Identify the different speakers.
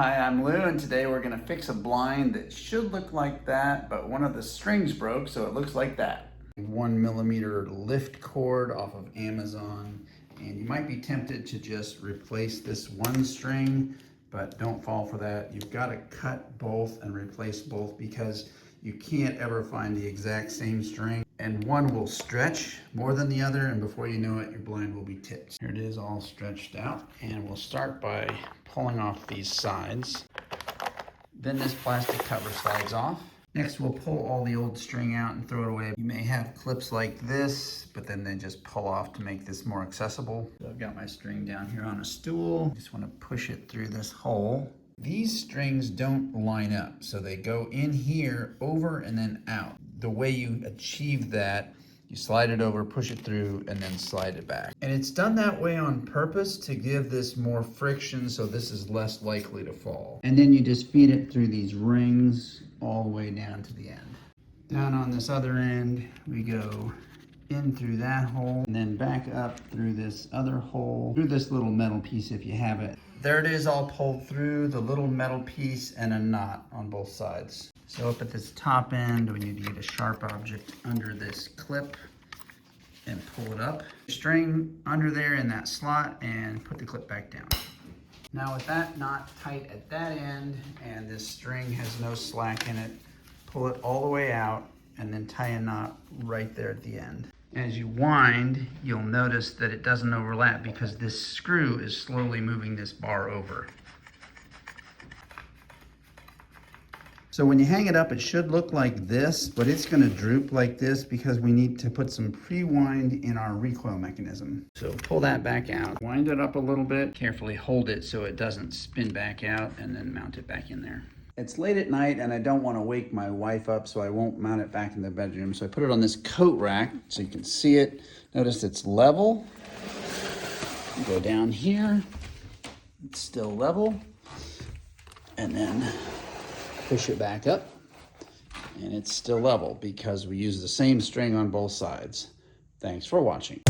Speaker 1: Hi, I'm Lou, and today we're going to fix a blind that should look like that, but one of the strings broke, so it looks like that. 1mm lift cord off of Amazon, and you might be tempted to just replace this one string, but don't fall for that. You've got to cut both and replace both because you can't ever find the exact same string, and one will stretch more than the other, and before you know it, your blind will be tipped. Here it is all stretched out, and we'll start by pulling off these sides. Then this plastic cover slides off. Next, we'll pull all the old string out and throw it away. You may have clips like this, but then they just pull off to make this more accessible. So I've got my string down here on a stool. Just want to push it through this hole. These strings don't line up, so they go in here, over, and then out. The way you achieve that, you slide it over, push it through, and then slide it back. And it's done that way on purpose to give this more friction so this is less likely to fall. And then you just feed it through these rings all the way down to the end. Down on this other end, we go in through that hole, and then back up through this other hole, through this little metal piece if you have it. There it is, all pulled through, the little metal piece and a knot on both sides. So up at this top end, we need to get a sharp object under this clip and pull it up. String under there in that slot and put the clip back down. Now with that knot tight at that end and this string has no slack in it, pull it all the way out and then tie a knot right there at the end. As you wind, you'll notice that it doesn't overlap because this screw is slowly moving this bar over. So when you hang it up, it should look like this, but it's going to droop like this because we need to put some pre-wind in our recoil mechanism. So pull that back out, wind it up a little bit, carefully hold it so it doesn't spin back out, and then mount it back in there. It's late at night and I don't want to wake my wife up, so I won't mount it back in the bedroom. So I put it on this coat rack so you can see it. Notice it's level. Go down here, it's still level, and then push it back up, and it's still level because we use the same string on both sides. Thanks for watching.